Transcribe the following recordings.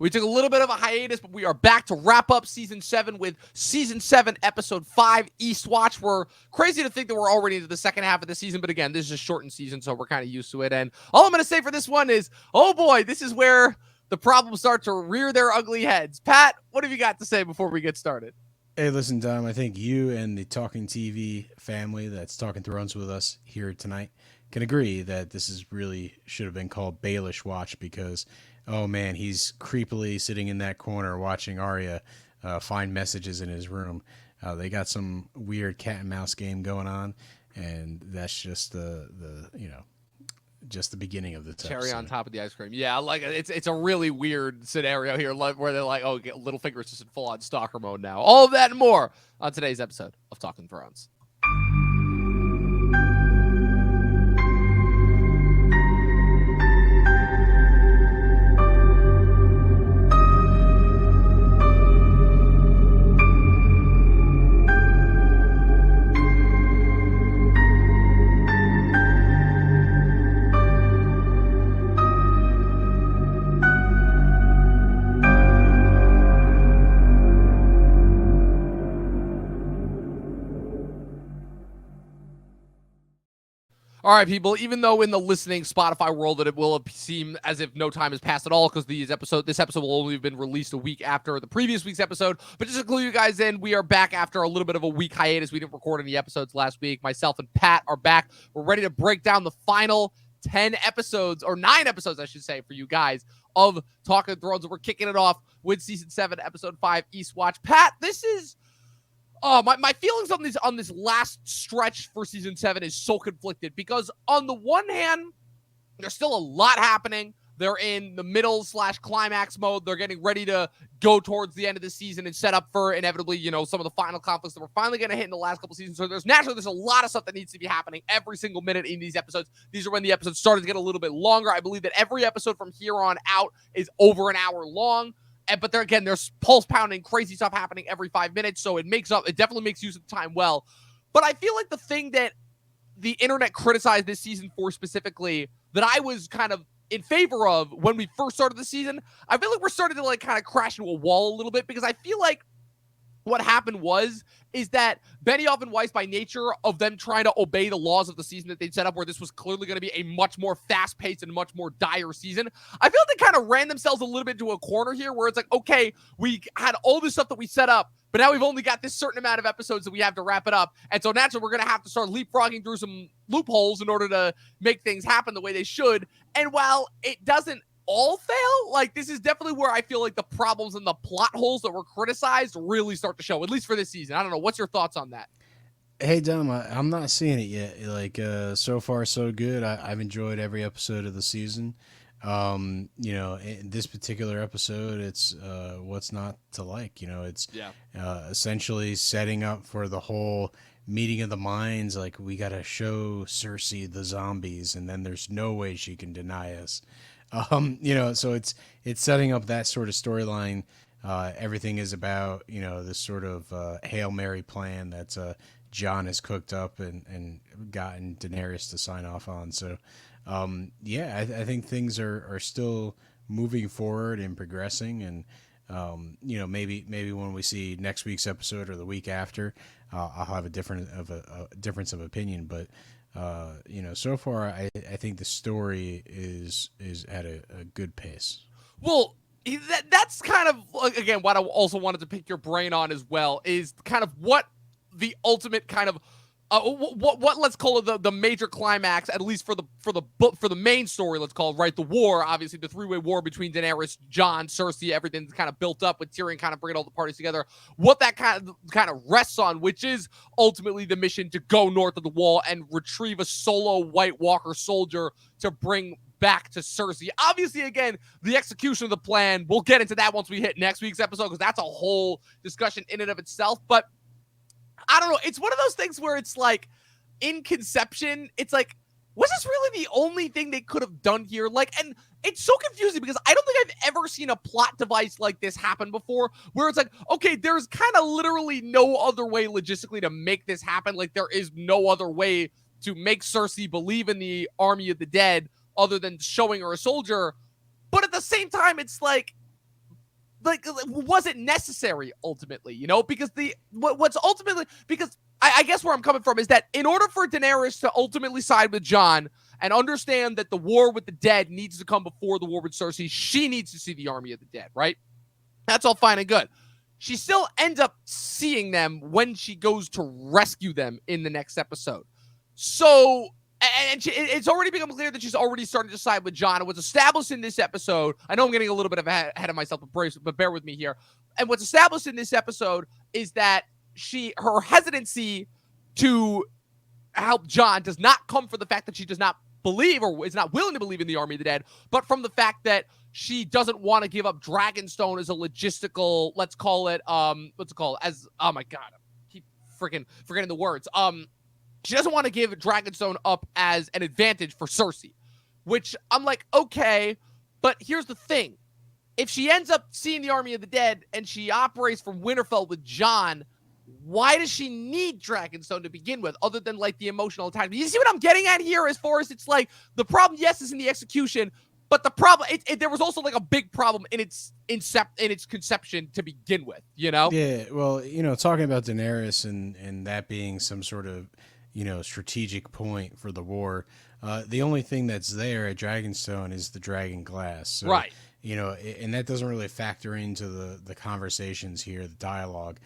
We took a little bit of a hiatus, but we are back to wrap up Season 7 with Season 7, Episode 5, Eastwatch. We're crazy to think that we're already into the second half of the season, but again, this is a shortened season, so we're kind of used to it. And all I'm going to say for this one is, oh boy, this is where the problems start to rear their ugly heads. Pat, what have you got to say before we get started? Hey, listen, Dom, I think you and the Talking TV family that's talking Thrones with us here tonight can agree that this is really should have been called Baelish Watch because, oh man, he's creepily sitting in that corner watching Arya find messages in his room. They got some weird cat and mouse game going on, and that's just just the beginning of the cherry on top of the ice cream. Yeah, like it's a really weird scenario here where they're like, oh, Littlefinger's just in full-on stalker mode now. All of that and more on today's episode of Talkin' Thrones. All right, people, even though in the listening Spotify world that it will seem as if no time has passed at all because this episode will only have been released a week after the previous week's episode. But just to clue you guys in, we are back after a little bit of a week hiatus. We didn't record any episodes last week. Myself and Pat are back. We're ready to break down the final 10 episodes, or 9 episodes, I should say, for you guys of Talkin' Thrones. We're kicking it off with Season 7, Episode 5, Eastwatch. Pat, this is... Oh, my feelings on this last stretch for Season 7 is so conflicted because on the one hand, there's still a lot happening. They're in the middle/climax mode. They're getting ready to go towards the end of the season and set up for inevitably, some of the final conflicts that we're finally going to hit in the last couple seasons. So there's a lot of stuff that needs to be happening every single minute in these episodes. These are when the episodes started to get a little bit longer. I believe that every episode from here on out is over an hour long. But there's pulse pounding, crazy stuff happening every 5 minutes. So it definitely makes use of the time well. But I feel like the thing that the internet criticized this season for specifically that I was kind of in favor of when we first started the season, I feel like we're starting to kind of crash into a wall a little bit because I feel like what happened is that Benioff and Weiss, by nature of them trying to obey the laws of the season that they'd set up, where this was clearly going to be a much more fast-paced and much more dire season, I feel like they kind of ran themselves a little bit into a corner here where it's like, okay, we had all this stuff that we set up, but now we've only got this certain amount of episodes that we have to wrap it up. And so naturally, we're going to have to start leapfrogging through some loopholes in order to make things happen the way they should. And while it doesn't all fail, this is definitely where I feel like the problems and the plot holes that were criticized really start to show, at least for this season. I don't know. What's your thoughts on that? Hey, Dom, I'm not seeing it yet. So far, so good. I've enjoyed every episode of the season. In this particular episode, it's what's not to like. It's essentially setting up for the whole meeting of the minds. Like, we got to show Cersei the zombies, and then there's no way she can deny us. So it's setting up that sort of storyline. Everything is about, this sort of Hail Mary plan that Jon has cooked up and gotten Daenerys to sign off on. So, I think things are still moving forward and progressing. And, maybe when we see next week's episode or the week after, I'll have a difference of opinion. But so far, I think the story is at a good pace. Well, that's kind of, again, what I also wanted to pick your brain on as well is kind of what the ultimate kind of, what let's call it the major climax, at least for the main story, let's call it, right? The war, obviously the 3-way war between Daenerys, Jon, Cersei, everything's kind of built up with Tyrion kind of bringing all the parties together. What that kind of rests on, which is ultimately the mission to go north of the wall and retrieve a solo White Walker soldier to bring back to Cersei. Obviously, again, the execution of the plan, we'll get into that once we hit next week's episode, because that's a whole discussion in and of itself. But I don't know. It's one of those things where it's like, in conception, it's like, was this really the only thing they could have done here? And it's so confusing because I don't think I've ever seen a plot device like this happen before, where it's like, okay, there's kind of literally no other way logistically to make this happen. There is no other way to make Cersei believe in the army of the dead other than showing her a soldier. But at the same time, it's like, was it necessary ultimately, because what's ultimately, because I guess where I'm coming from is that in order for Daenerys to ultimately side with Jon and understand that the war with the dead needs to come before the war with Cersei, she needs to see the army of the dead, right? That's all fine and good. She still ends up seeing them when she goes to rescue them in the next episode. So, and it's already become clear that she's already starting to side with Jon. And what's established in this episode, I know I'm getting a little bit ahead of myself, but bear with me here. And what's established in this episode is that her hesitancy to help Jon does not come from the fact that she does not believe or is not willing to believe in the army of the dead, but from the fact that she doesn't want to give up Dragonstone as a logistical, let's call it, what's it called? As, oh my God, I keep freaking forgetting the words. She doesn't want to give Dragonstone up as an advantage for Cersei, which I'm like, okay, but here's the thing. If she ends up seeing the army of the dead and she operates from Winterfell with Jon, why does she need Dragonstone to begin with, other than like the emotional attachment? You see what I'm getting at here? As far as it's like the problem, yes, is in the execution, but the problem, there was also like a big problem in its conception to begin with. Yeah, well, talking about Daenerys and that being some sort of strategic point for the war. The only thing that's there at Dragonstone is the dragon glass. So, right. And that doesn't really factor into the conversations here, the dialogue.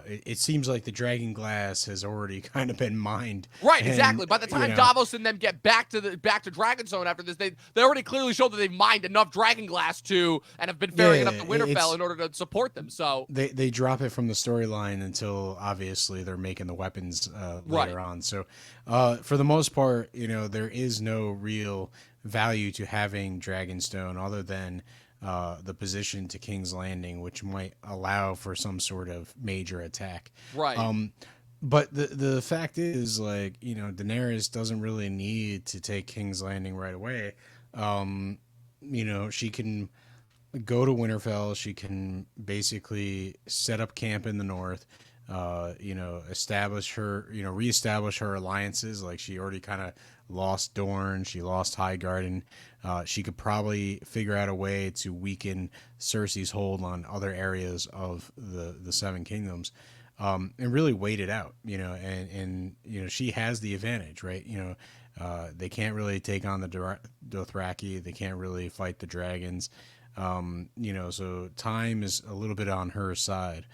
It seems like the dragon glass has already kind of been mined. Right, exactly. By the time Davos and them get back to Dragonstone after this, they already clearly showed that they've mined enough dragon glass and have been ferrying it up to Winterfell in order to support them. So they drop it from the storyline until obviously they're making the weapons later on. So for the most part, there is no real value to having Dragonstone other than the position to King's Landing, which might allow for some sort of major attack. Right. But the fact is, like, Daenerys doesn't really need to take King's Landing right away. She can go to Winterfell. She can basically set up camp in the north. Reestablish her alliances. Like, she already kind of lost Dorne. She lost Highgarden. She could probably figure out a way to weaken Cersei's hold on other areas of the Seven Kingdoms, and really wait it out. And she has the advantage, right? They can't really take on the Dothraki. They can't really fight the dragons. So time is a little bit on her side.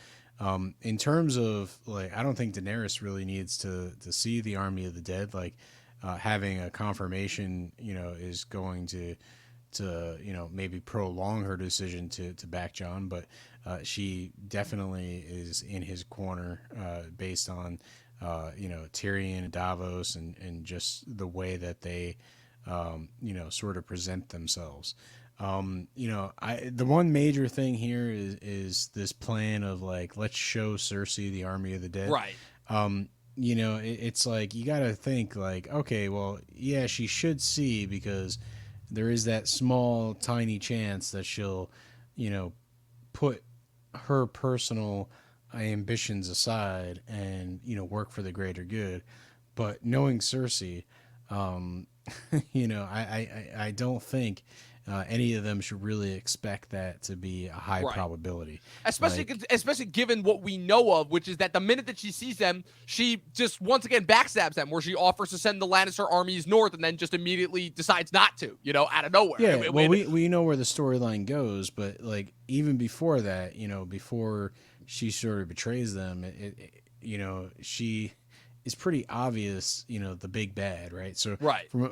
In terms of, like, I don't think Daenerys really needs to see the army of the dead. Like, having a confirmation, is going to maybe prolong her decision to back Jon, but she definitely is in his corner, based on Tyrion and Davos and just the way that they sort of present themselves. The one major thing here is this plan of, like, let's show Cersei the army of the dead. Right. It's like, you got to think, like, okay, well, yeah, she should see, because there is that small, tiny chance that she'll, put her personal ambitions aside and, work for the greater good. But knowing Cersei, I don't think any of them should really expect that to be a high probability. Especially given what we know of, which is that the minute that she sees them, she just once again backstabs them, where she offers to send the Lannister armies north and then just immediately decides not to, out of nowhere. Yeah, we know where the storyline goes, but, like, even before that, before she sort of betrays them, she is pretty obvious, the big bad, right? So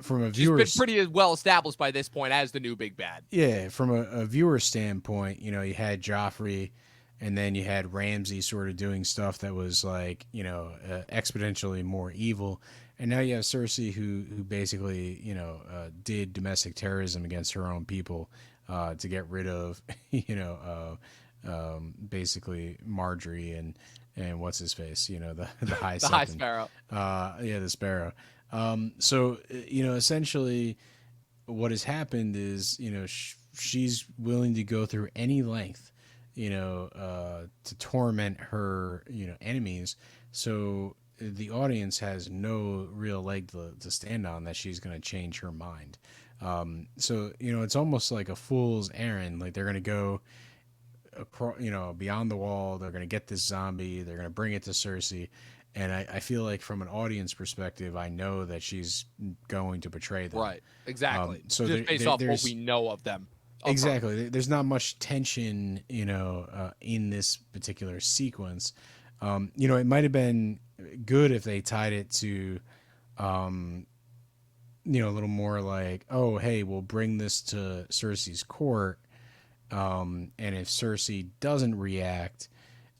from a viewer, she's been pretty well established by this point as the new big bad. Yeah, from a viewer standpoint, you had Joffrey, and then you had Ramsay sort of doing stuff that was, like, exponentially more evil, and now you have Cersei who basically did domestic terrorism against her own people to get rid of basically Marjorie and what's his face, the high the High Sparrow. The Sparrow. So essentially, what has happened is she's willing to go through any length, to torment her enemies. So the audience has no real leg to stand on that she's going to change her mind. So it's almost like a fool's errand. Like, they're going to go across, beyond the wall. They're going to get this zombie. They're going to bring it to Cersei. And I feel like from an audience perspective, I know that she's going to betray them. Right. Exactly. So Just based off what we know of them. Exactly. There's not much tension, in this particular sequence. It might have been good if they tied it to, a little more like, oh, hey, we'll bring this to Cersei's court. And if Cersei doesn't react,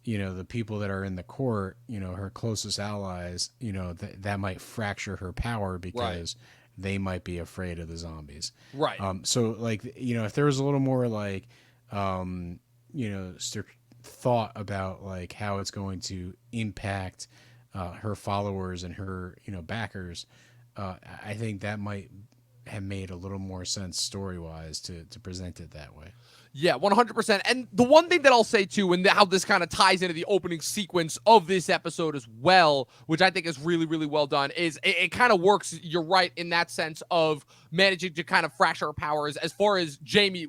the people that are in the court, her closest allies, that might fracture her power because they might be afraid of the zombies. Right. So like, if there was a little more like, thought about like how it's going to impact her followers and her, backers, I think that might have made a little more sense story-wise to present it that way. Yeah, 100%. And the one thing that I'll say too, and how this kind of ties into the opening sequence of this episode as well, which I think is really, really well done, is it kind of works, you're right, in that sense of managing to kind of fracture her powers as far as Jaime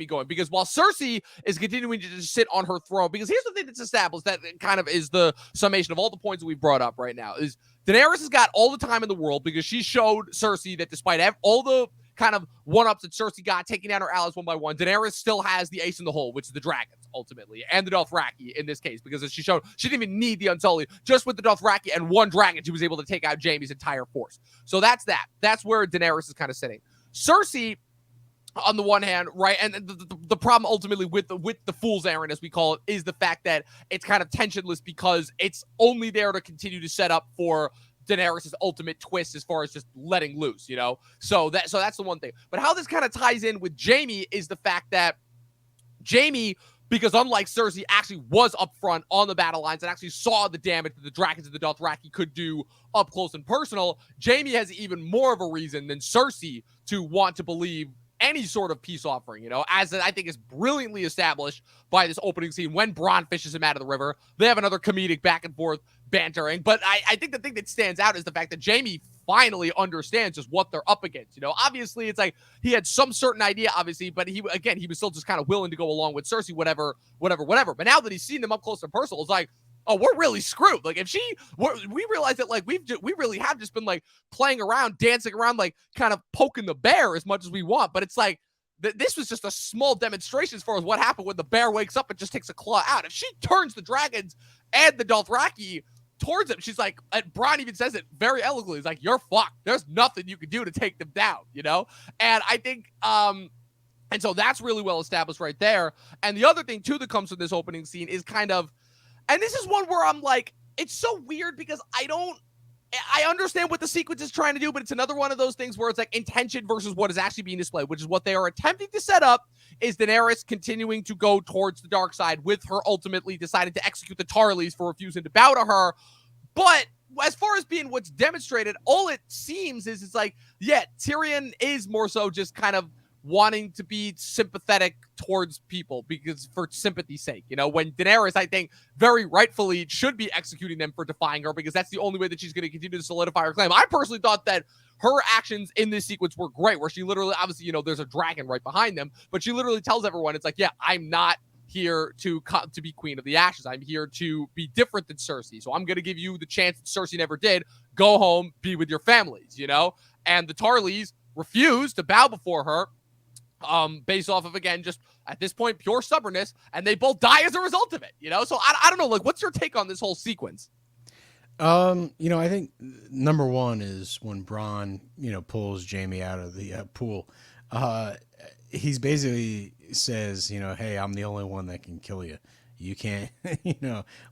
going. Because while Cersei is continuing to just sit on her throne, because here's the thing that's established that kind of is the summation of all the points that we've brought up right now, is Daenerys has got all the time in the world because she showed Cersei that despite all the kind of one-ups that Cersei got, taking down her allies one by one, Daenerys still has the ace in the hole, which is the dragons, ultimately, and the Dothraki in this case, because as she showed, she didn't even need the Unsullied. Just with the Dothraki and one dragon, she was able to take out Jaime's entire force. So that's that. That's where Daenerys is kind of sitting. Cersei, on the one hand, right, and the problem ultimately with the fool's errand, as we call it, is the fact that it's kind of tensionless because it's only there to continue to set up for Daenerys' ultimate twist as far as just letting loose, So that's the one thing. But how this kind of ties in with Jaime is the fact that Jaime, because unlike Cersei, actually was up front on the battle lines and actually saw the damage that the dragons and the Dothraki could do up close and personal. Jaime has even more of a reason than Cersei to want to believe any sort of peace offering, as I think is brilliantly established by this opening scene when Bronn fishes him out of the river. They have another comedic back and forth bantering, but I think the thing that stands out is the fact that Jaime finally understands just what they're up against. Obviously it's like he had some certain idea, obviously, but he was still just kind of willing to go along with Cersei, whatever. But now that he's seen them up close and personal, it's like, oh, we're really screwed. Like if we realize that like we really have just been like playing around, dancing around, like kind of poking the bear as much as we want. But it's like this was just a small demonstration as far as what happened when the bear wakes up and just takes a claw out. If she turns the dragons and the Dothraki towards him, she's like, and Bronn even says it very eloquently. He's like, you're fucked. There's nothing you can do to take them down, And I think, and so that's really well established right there. And the other thing too that comes from this opening scene is kind of, and this is one where I'm like, it's so weird because I understand what the sequence is trying to do, but it's another one of those things where it's like intention versus what is actually being displayed, which is what they are attempting to set up is Daenerys continuing to go towards the dark side with her ultimately deciding to execute the Tarleys for refusing to bow to her. But as far as being what's demonstrated, all it seems is it's like, yeah, Tyrion is more so just kind of wanting to be sympathetic towards people because for sympathy's sake, when Daenerys, I think very rightfully should be executing them for defying her because that's the only way that she's going to continue to solidify her claim. I personally thought that her actions in this sequence were great, where she literally, obviously, there's a dragon right behind them, but she literally tells everyone, it's like, yeah, I'm not here to be queen of the ashes. I'm here to be different than Cersei. So I'm going to give you the chance that Cersei never did. Go home, be with your families, And the Tarleys refused to bow before her, based off of, again, just at this point, pure stubbornness, and they both die as a result of it, So I don't know, like, what's your take on this whole sequence? I think number one is when Bronn, pulls Jaime out of the pool. He's basically says, hey, I'm the only one that can kill you. You can't,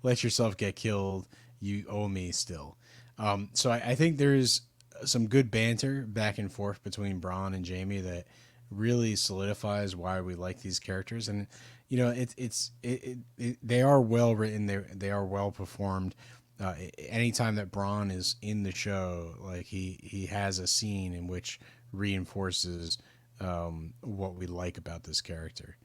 let yourself get killed. You owe me still. So I think there's some good banter back and forth between Bronn and Jaime that really solidifies why we like these characters. And, they are well written. They are well performed. Anytime that Bronn is in the show, like he has a scene in which reinforces what we like about this character.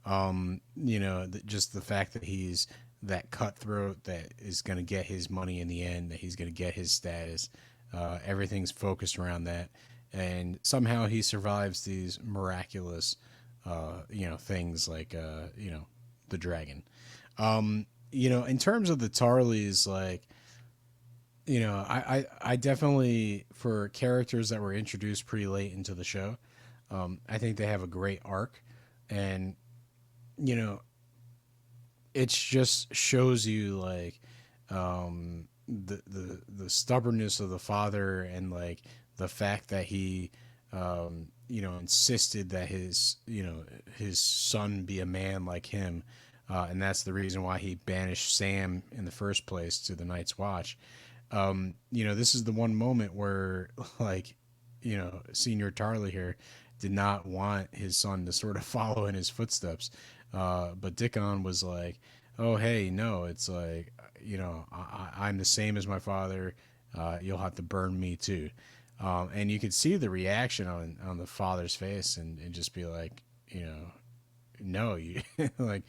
Just the fact that he's that cutthroat that is going to get his money in the end, that he's going to get his status. Everything's focused around that. And somehow he survives these miraculous, things like, the dragon. In terms of the Tarleys, like, I definitely, for characters that were introduced pretty late into the show, I think they have a great arc, and you know, it just shows you like the stubbornness of the father, and like the fact that he insisted that his son be a man like him, and that's the reason why he banished Sam in the first place to the Night's Watch. This is the one moment where, like, Senior Tarly here did not want his son to sort of follow in his footsteps. But Dickon was like, oh, hey, no, it's like, I'm the same as my father. You'll have to burn me too. And you could see the reaction on the father's face, and just be like, no, you like,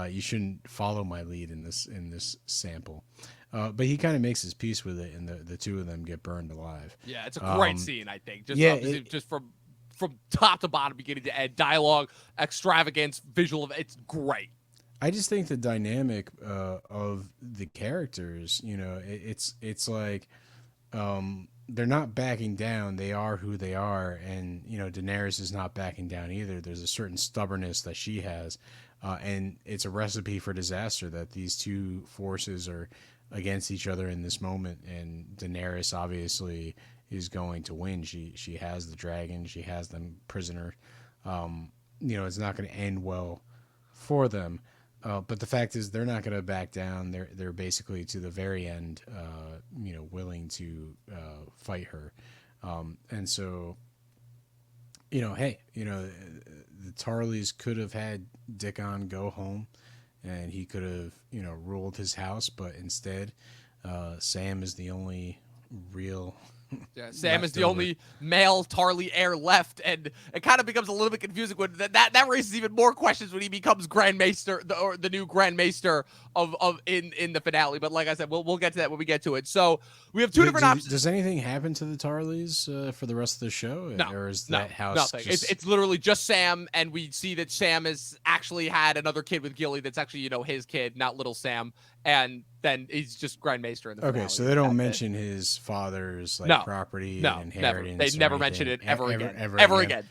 you shouldn't follow my lead in this sample. But he kind of makes his peace with it, and the two of them get burned alive. Yeah, it's a great scene, I think. Just from top to bottom, beginning to end, dialogue, extravagance, visual, it's great. I just think the dynamic of the characters, it's like they're not backing down. They are who they are, and Daenerys is not backing down either. There's a certain stubbornness that she has, and it's a recipe for disaster that these two forces are against each other in this moment. And Daenerys obviously is going to win. She has the dragon. She has them prisoner. It's not going to end well for them. But the fact is, they're not going to back down. They're basically to the very end, willing to fight her. And so, hey, the Tarleys could have had Dickon go home, and he could have, ruled his house. But instead, Sam is the only real. Yeah, Sam is the only male Tarly heir left, and it kind of becomes a little bit confusing when that raises even more questions when he becomes Grand Maester, or the new Grand Maester of in the finale. But like I said, we'll get to that when we get to it. So we have two different options. Does anything happen to the Tarleys for the rest of the show? No, or is that house nothing. It's literally just Sam, and we see that Sam has actually had another kid with Gilly that's actually his kid, not little Sam, and then he's just Grand Maester in the finale. Okay, so they don't mention his father's property and inheritance. Never. They never mention it ever again. All Again.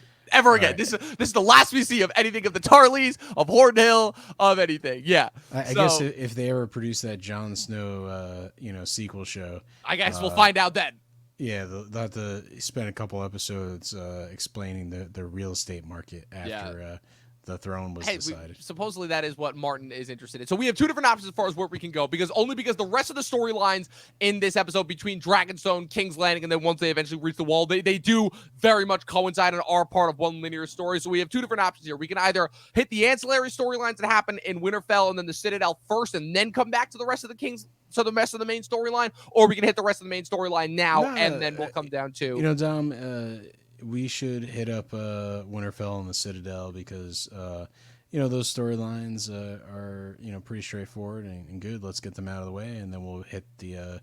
right. This is the last we see of anything of the Tarleys, of Hornhill, of anything. Yeah. I guess if they ever produce that Jon Snow, sequel show, I guess we'll find out then. Yeah, they'll have to spend a couple episodes explaining the real estate market after the throne was decided. Supposedly that is what Martin is interested in. So we have two different options as far as where we can go, because the rest of the storylines in this episode between Dragonstone, King's Landing, and then once they eventually reach the wall, they do very much coincide and are part of one linear story. So we have two different options here. We can either hit the ancillary storylines that happen in Winterfell and then the Citadel first, and then come back to the rest of the King's, so the rest of the main storyline, or we can hit the rest of the main storyline now, and then we'll come down to Dom, we should hit up Winterfell and the Citadel, because those storylines are pretty straightforward and good. Let's get them out of the way, and then we'll hit the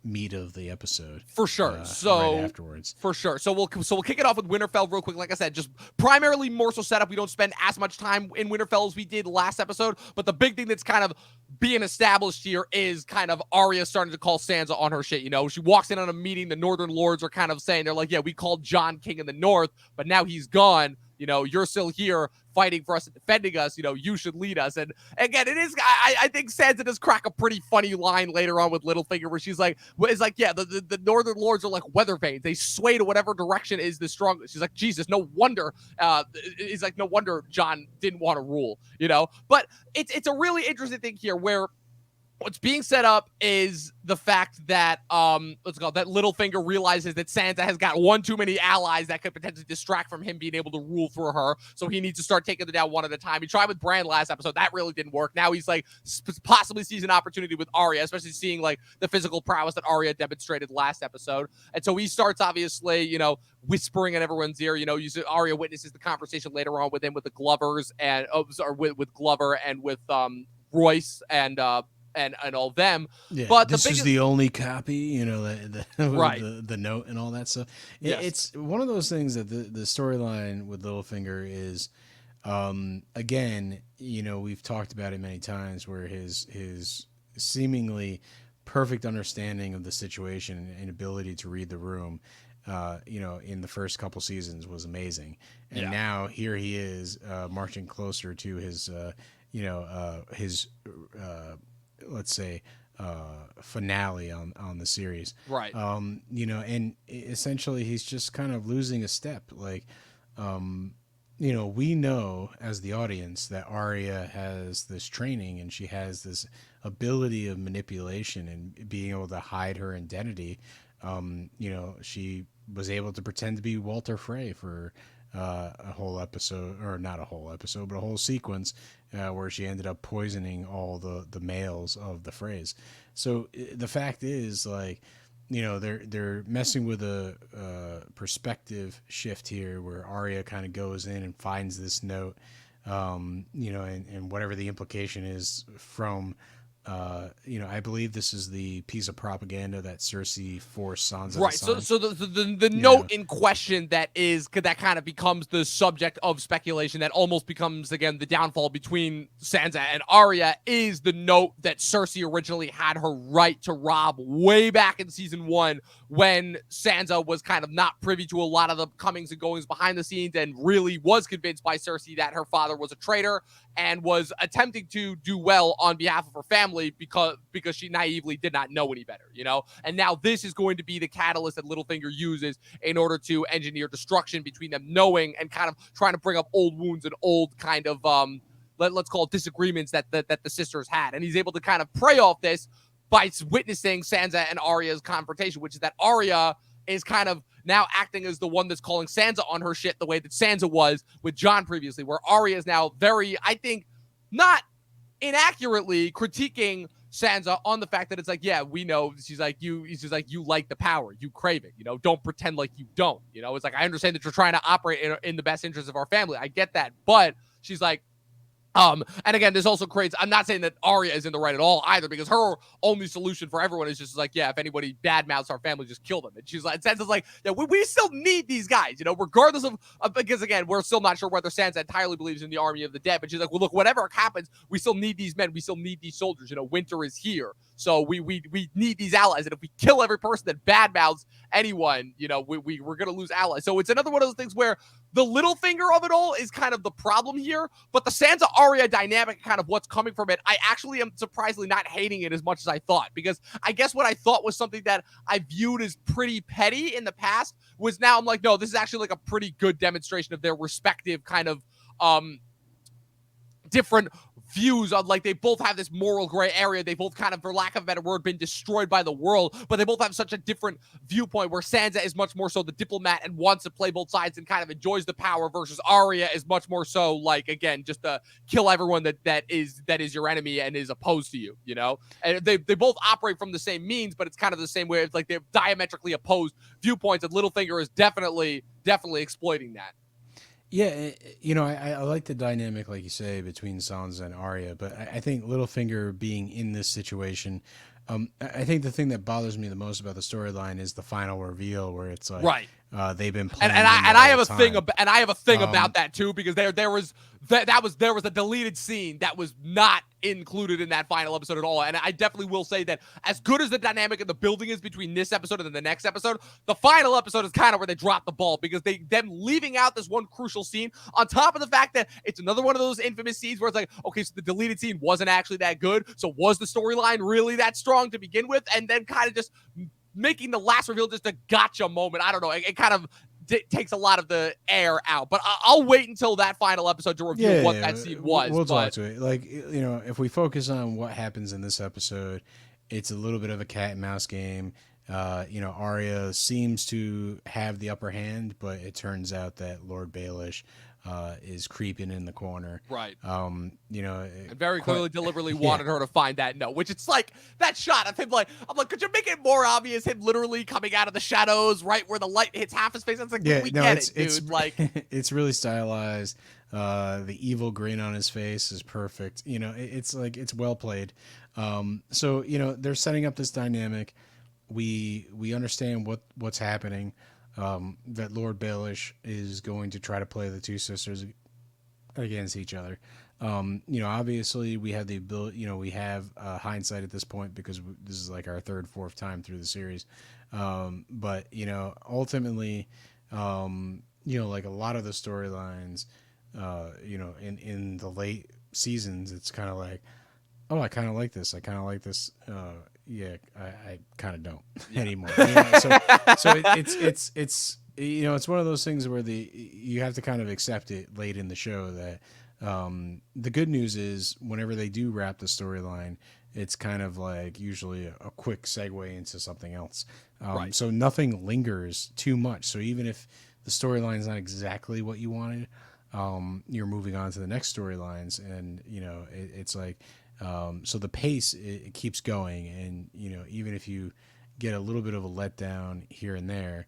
meat of the episode for sure. Right afterwards, for sure. So we'll kick it off with Winterfell real quick. Like I said, just primarily more so setup. We don't spend as much time in Winterfell as we did last episode, but the big thing that's kind of being established here is kind of Arya starting to call Sansa on her shit. She walks in on a meeting. The Northern Lords are kind of saying, they're like, yeah, we called Jon king in the North, but now he's gone. You're still here fighting for us and defending us. You should lead us. And again, it is, I think Sansa does crack a pretty funny line later on with Littlefinger, where she's like, yeah, the Northern Lords are like weather vanes. They sway to whatever direction is the strongest. She's like, Jesus, no wonder. It's like, no wonder Jon didn't want to rule, But it's a really interesting thing here where what's being set up is the fact that that Littlefinger realizes that Sansa has got one too many allies that could potentially distract from him being able to rule through her. So he needs to start taking them down one at a time. He tried with Bran last episode. That really didn't work. Now he's like possibly sees an opportunity with Arya, especially seeing like the physical prowess that Arya demonstrated last episode. And so he starts obviously, whispering in everyone's ear. Arya witnesses the conversation later on with him with the Glovers and with Glover and with Royce and all them. Yeah, but this is the only copy, right. the note and all that stuff. Yes. It's one of those things that the storyline with Littlefinger is Again, we've talked about it many times where his seemingly perfect understanding of the situation and ability to read the room, in the first couple seasons was amazing. And Yeah. now here he is, marching closer to his let's say, finale on the series. Right. And essentially he's just kind of losing a step. Like, we know as the audience that Arya has this training and she has this ability of manipulation and being able to hide her identity. She was able to pretend to be Walter Frey for a whole episode, or not a whole episode, but a whole sequence where she ended up poisoning all the males of the Freys. So the fact is, like, they're messing with a perspective shift here, where Arya kind of goes in and finds this note, and whatever the implication is from, I believe this is the piece of propaganda that Cersei forced Sansa to Right. sign. So the Yeah. note in question that kind of becomes the subject of speculation, that almost becomes again the downfall between Sansa and Arya, is the note that Cersei originally had her right to rob way back in season 1, when Sansa was kind of not privy to a lot of the comings and goings behind the scenes and really was convinced by Cersei that her father was a traitor and was attempting to do well on behalf of her family because she naively did not know any better. And now this is going to be the catalyst that Littlefinger uses in order to engineer destruction between them, knowing and kind of trying to bring up old wounds and old kind of let's call it disagreements that the sisters had. And he's able to kind of prey off this by witnessing Sansa and Arya's confrontation, which is that Arya is kind of now acting as the one that's calling Sansa on her shit, the way that Sansa was with Jon previously, where Arya is now very, I think, not inaccurately critiquing Sansa on the fact that it's like, yeah, we know. She's like, you like the power, you crave it. Don't pretend like you don't. It's like, I understand that you're trying to operate in the best interest of our family. I get that, but she's like, and again, this also creates, I'm not saying that Arya is in the right at all either, because her only solution for everyone is just like, yeah, if anybody badmouths our family, just kill them. And she's like, Sansa's like, yeah, we still need these guys, regardless of, because again, we're still not sure whether Sansa entirely believes in the army of the dead, but she's like, well, look, whatever happens, we still need these men, we still need these soldiers, winter is here. So we need these allies. And if we kill every person that badmouths anyone, we're going to lose allies. So it's another one of those things where the Littlefinger of it all is kind of the problem here, but the Sansa Arya dynamic, kind of what's coming from it, I actually am surprisingly not hating it as much as I thought, because I guess what I thought was something that I viewed as pretty petty in the past was now I'm like, no, this is actually like a pretty good demonstration of their respective kind of different views on, like, they both have this moral gray area. They both kind of, for lack of a better word, been destroyed by the world, but they both have such a different viewpoint, where Sansa is much more so the diplomat and wants to play both sides and kind of enjoys the power, versus Arya is much more so, like, again, just to kill everyone that is your enemy and is opposed to you, And they both operate from the same means, but it's kind of the same way. It's like they're diametrically opposed viewpoints, and Littlefinger is definitely exploiting that. Yeah, I like the dynamic, like you say, between Sansa and Arya, but I think Littlefinger being in this situation, I think the thing that bothers me the most about the storyline is the final reveal, where it's like, Right. They've been playing And him the I have whole a thing time. about that too, because there was a deleted scene that was not included in that final episode at all. And I definitely will say that as good as the dynamic and the building is between this episode and then the next episode, the final episode is kind of where they drop the ball, because them leaving out this one crucial scene, on top of the fact that it's another one of those infamous scenes where it's like, okay, so the deleted scene wasn't actually that good, so was the storyline really that strong to begin with? And then kind of just making the last reveal just a gotcha moment. I don't know. It kind of takes a lot of the air out. But I'll wait until that final episode to reveal what that scene was. We'll talk to it. Like, if we focus on what happens in this episode, it's a little bit of a cat and mouse game. Arya seems to have the upper hand, but it turns out that Lord Baelish is creeping in the corner. Right. And very clearly deliberately wanted her to find that note, which it's like that shot of him, like, I'm like, could you make it more obvious, him literally coming out of the shadows right where the light hits half his face? It's like, we get it, dude. It's like, it's really stylized. The evil grin on his face is perfect. It's like, it's well played. So they're setting up this dynamic. We understand what's happening. That Lord Baelish is going to try to play the two sisters against each other. Obviously we have the ability, we have hindsight at this point because this is like our third, fourth time through the series. But ultimately, like a lot of the storylines, in the late seasons, it's kind of like, oh, I kind of like this. I kind of like this. Yeah, I kind of don't anymore. It's one of those things where you have to kind of accept it late in the show that the good news is whenever they do wrap the storyline, it's kind of like usually a quick segue into something else. Right. So nothing lingers too much. So even if the storyline's not exactly what you wanted, you're moving on to the next storylines, and it's like so the pace it keeps going, and even if you get a little bit of a letdown here and there,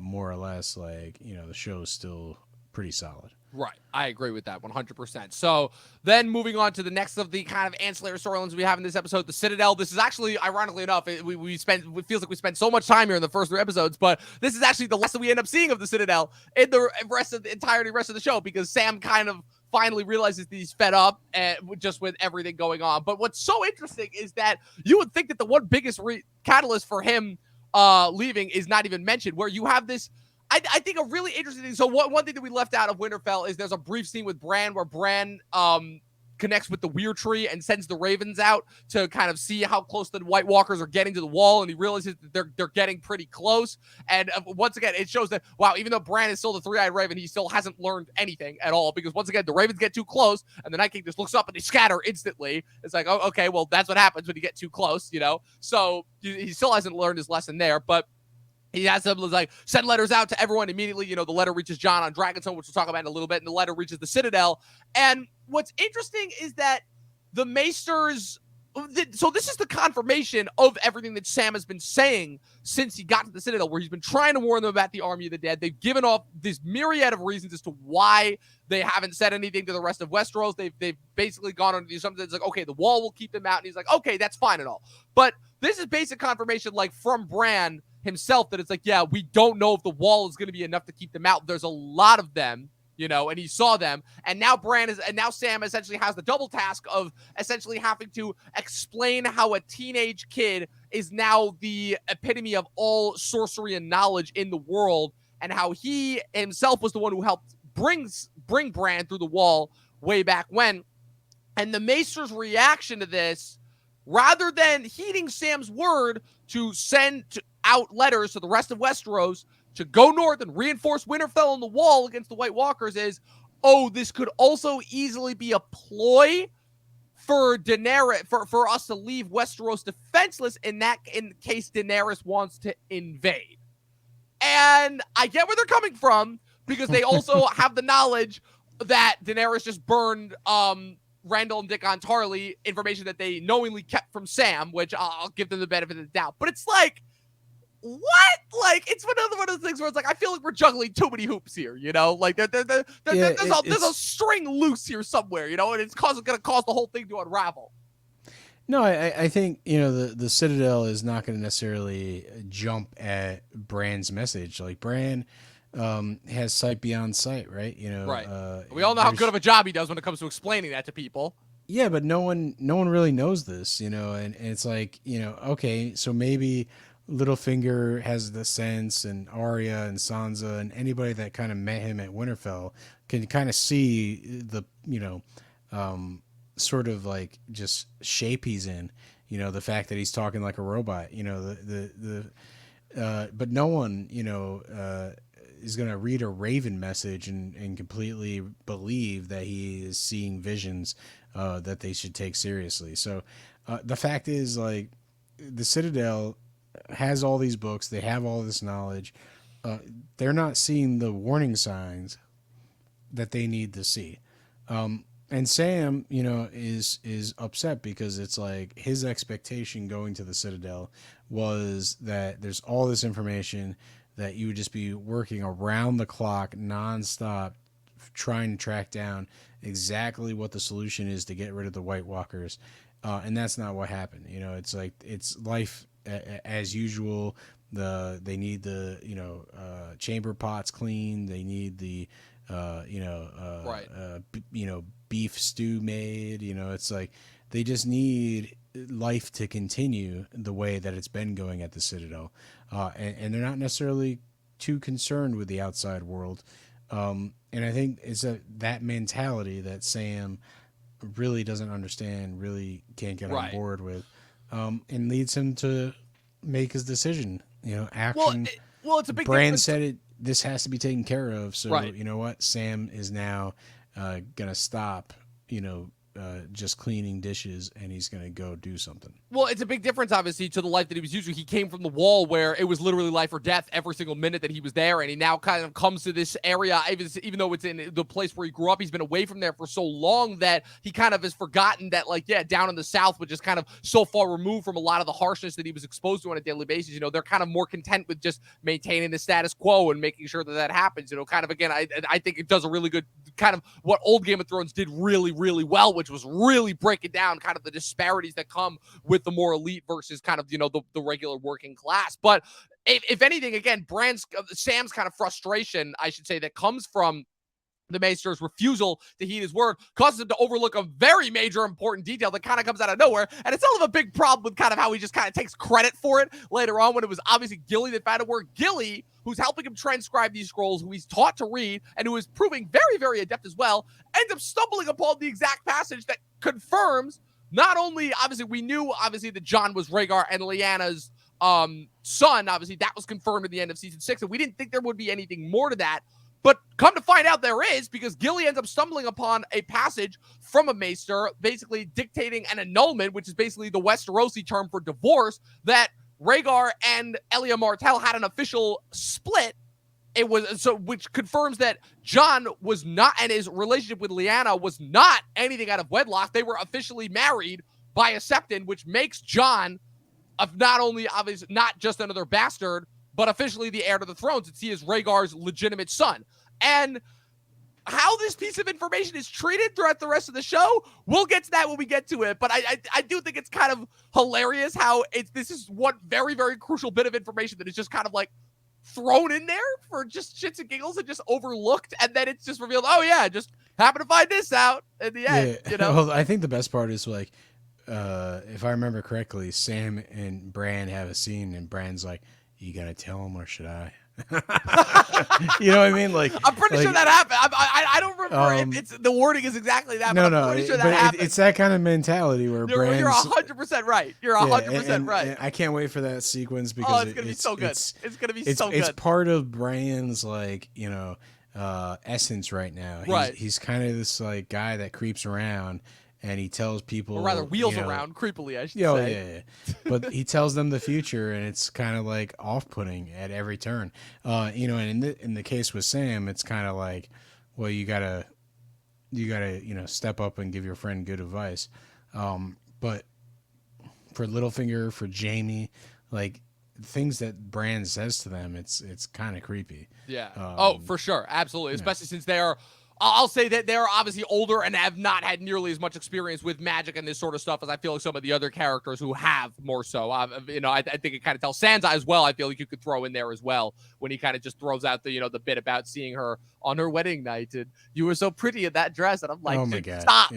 more or less, like the show is still pretty solid. Right. I agree with that 100%. So then moving on to the next of the kind of ancillary storylines we have in this episode, the Citadel. This is actually, ironically enough, it feels like we spent so much time here in the first 3 episodes, but this is actually the last that we end up seeing of the Citadel in the rest of the show, because Sam kind of finally realizes that he's fed up and just with everything going on. But what's so interesting is that you would think that the one biggest catalyst for him leaving is not even mentioned, where you have this, I think, a really interesting thing. So one thing that we left out of Winterfell is there's a brief scene with Bran where Bran connects with the Weir Tree and sends the ravens out to kind of see how close the White Walkers are getting to the wall, and he realizes that they're getting pretty close. And once again, it shows that, wow, even though Bran is still the three-eyed raven, he still hasn't learned anything at all, because once again, the ravens get too close, and the Night King just looks up and they scatter instantly. It's like, oh, okay, well, that's what happens when you get too close, So he still hasn't learned his lesson there, but he has them like send letters out to everyone immediately. The letter reaches Jon on Dragonstone, which we'll talk about in a little bit, and the letter reaches the Citadel. And what's interesting is that the Maesters. So this is the confirmation of everything that Sam has been saying since he got to the Citadel, where he's been trying to warn them about the army of the dead. They've given off this myriad of reasons as to why they haven't said anything to the rest of Westeros. They've basically gone on to do something that's like, okay, the wall will keep them out. And he's like, okay, that's fine and all. But this is basic confirmation, like from Bran himself, that it's like, yeah, we don't know if the wall is going to be enough to keep them out. There's a lot of them, and he saw them. And now Sam essentially has the double task of essentially having to explain how a teenage kid is now the epitome of all sorcery and knowledge in the world, and how he himself was the one who helped bring Bran through the wall way back when. And the Maester's reaction to this, rather than heeding Sam's word to send out letters to the rest of Westeros to go north and reinforce Winterfell on the wall against the White Walkers, is, oh, this could also easily be a ploy for Daenerys, for us to leave Westeros defenseless in case Daenerys wants to invade. And I get where they're coming from, because they also have the knowledge that Daenerys just burned Randall and Dickon Tarly, information that they knowingly kept from Sam, which I'll give them the benefit of the doubt. But it's like, what? Like, it's one of those things where it's like, I feel like we're juggling too many hoops here, Like, there's a string loose here somewhere, and it's going to cause the whole thing to unravel. No, I think, the Citadel is not going to necessarily jump at Bran's message. Like, Bran has sight beyond sight, right? Right. We all know how good of a job he does when it comes to explaining that to people. Yeah, but no one really knows this, and it's like, okay, so maybe Littlefinger has the sense, and Arya and Sansa and anybody that kind of met him at Winterfell can kind of see the, sort of like just shape he's in, the fact that he's talking like a robot, but no one, is going to read a Raven message and completely believe that he is seeing visions that they should take seriously. So the fact is, like, the Citadel has all these books, they have all this knowledge, they're not seeing the warning signs that they need to see. And Sam, is upset because it's like his expectation going to the Citadel was that there's all this information that you would just be working around the clock nonstop trying to track down exactly what the solution is to get rid of the White Walkers. And that's not what happened. It's like, it's life as usual. They need the chamber pots clean. They need the Right. Beef stew made. It's like they just need life to continue the way that it's been going at the Citadel, and they're not necessarily too concerned with the outside world. And I think it's that mentality that Sam really doesn't understand, really can't get on Right. board with, and leads him to make his decision. Well, Action. it's a big Bran difference. said it. This has to be taken care of. So Right. you know what? Sam is now gonna stop. Just cleaning dishes, and he's gonna go do something. Well, it's a big difference, obviously, to the life that he was used to. He came from the wall where it was literally life or death every single minute that he was there, and he now kind of comes to this area, even though it's in the place where he grew up. He's been away from there for so long that he kind of has forgotten that, like, yeah, down in the South, but just kind of so far removed from a lot of the harshness that he was exposed to on a daily basis. They're kind of more content with just maintaining the status quo and making sure that that happens. Kind of, again, I think it does a really good kind of what old Game of Thrones did really, really well, which was really breaking down kind of the disparities that come with the more elite versus kind of, the regular working class. But if anything, again, Sam's kind of frustration, I should say, that comes from the Maester's refusal to heed his word causes him to overlook a very major important detail that kind of comes out of nowhere. And it's all of a big problem with kind of how he just kind of takes credit for it later on when it was obviously Gilly that found it, where Gilly, who's helping him transcribe these scrolls, who he's taught to read and who is proving very, very adept as well, ends up stumbling upon the exact passage that confirms not only, obviously, we knew, obviously, that Jon was Rhaegar and Lyanna's son. Obviously, that was confirmed at the end of season 6, and we didn't think there would be anything more to that. But come to find out there is, because Gilly ends up stumbling upon a passage from a maester, basically dictating an annulment, which is basically the Westerosi term for divorce, that Rhaegar and Elia Martell had an official split. Which confirms that Jon was not, and his relationship with Lyanna was not anything out of wedlock. They were officially married by a septon, which makes Jon of not only obviously not just another bastard, but officially the heir to the throne, since he is Rhaegar's legitimate son. And how this piece of information is treated throughout the rest of the show, we'll get to that when we get to it. But I do think it's kind of hilarious how this is one very, very crucial bit of information that is just kind of like thrown in there for just shits and giggles and just overlooked, and then it's just revealed, oh yeah, just happen to find this out in the end. Well, I think the best part is like, if I remember correctly, Sam and Bran have a scene, and Bran's like, "You gotta tell him, or should I?" You know what I mean? Like, I'm pretty sure that happened. I don't remember if it's the wording is exactly that. No, but I'm pretty sure that but happened. It's that kind of mentality where Bran's. You're 100% right. You're 100% right. And I can't wait for that sequence because it's gonna be so good. It's gonna be so good. It's part of Bran's essence right now. He's kind of this like guy that creeps around. And he tells people, or rather, wheels around creepily, I should say. Yeah. But he tells them the future, and it's kind of like off-putting at every turn. And in the case with Sam, it's kind of like, well, you gotta step up and give your friend good advice. But for Littlefinger, for Jaime, like things that Bran says to them, it's kind of creepy. Yeah. For sure, absolutely. Especially since they are. I'll say that they're obviously older and have not had nearly as much experience with magic and this sort of stuff as I feel like some of the other characters who have more so. I think it kind of tells Sansa as well. I feel like you could throw in there as well when he kind of just throws out the bit about seeing her on her wedding night and you were so pretty in that dress. And I'm like, oh my God. Stop.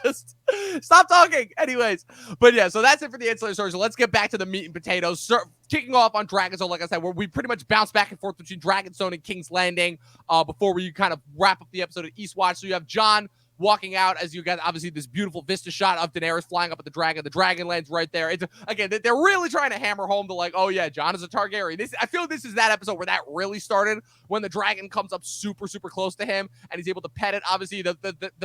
Just stop talking. Anyways. But yeah, so that's it for the ancillary stories. So let's get back to the meat and potatoes. Kicking off on Dragonstone, like I said, where we pretty much bounce back and forth between Dragonstone and King's Landing before we kind of wrap up the episode of Eastwatch. So you have Jon walking out as you got obviously this beautiful vista shot of Daenerys flying up at the dragon. The dragon lands right there. Again, they're really trying to hammer home the like, oh yeah, Jon is a Targaryen. I feel this is that episode where that really started, when the dragon comes up super, super close to him and he's able to pet it. Obviously, the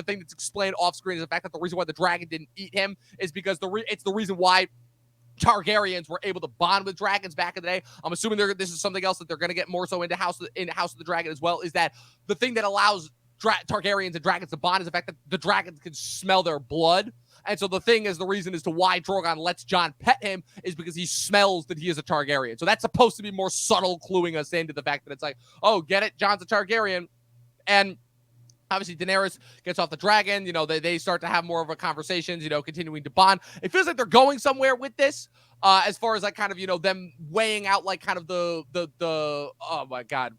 thing that's explained off screen is the fact that the reason why the dragon didn't eat him is because it's the reason why Targaryens were able to bond with dragons back in the day. I'm assuming this is something else that they're going to get more so into House of the Dragon as well, is that the thing that allows Targaryens and dragons to bond is the fact that the dragons can smell their blood. And so the reason as to why Drogon lets Jon pet him is because he smells that he is a Targaryen. So that's supposed to be more subtle, cluing us into the fact that it's like, oh, get it? Jon's a Targaryen. And obviously, Daenerys gets off the dragon. They start to have more of a conversation, continuing to bond. It feels like they're going somewhere with this, as far as like kind of, them weighing out like kind of the oh my God,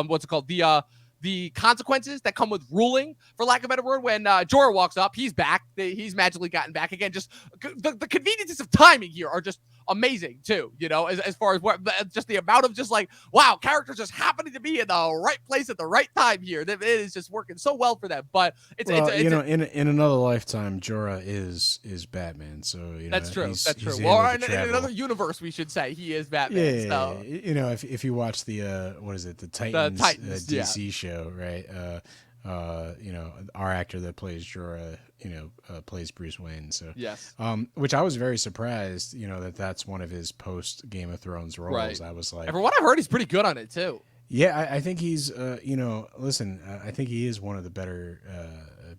what's it called? the consequences that come with ruling, for lack of a better word. When Jorah walks up, he's back. He's magically gotten back again. Just the conveniences of timing here are just amazing too, as far as what just the amount of just like, wow, characters just happening to be in the right place at the right time here. It is just working so well for them. But it's in another lifetime, Jorah is Batman. So that's true. He's Well, in another universe, we should say he is Batman. Yeah, so. If you watch the what is it, the Titans, DC show, right? Our actor that plays Jorah, plays Bruce Wayne. So yes, which I was very surprised, that's one of his post Game of Thrones roles. Right. I was like, from what I've heard, he's pretty good on it too. Yeah, I think he's, listen, I think he is one of the better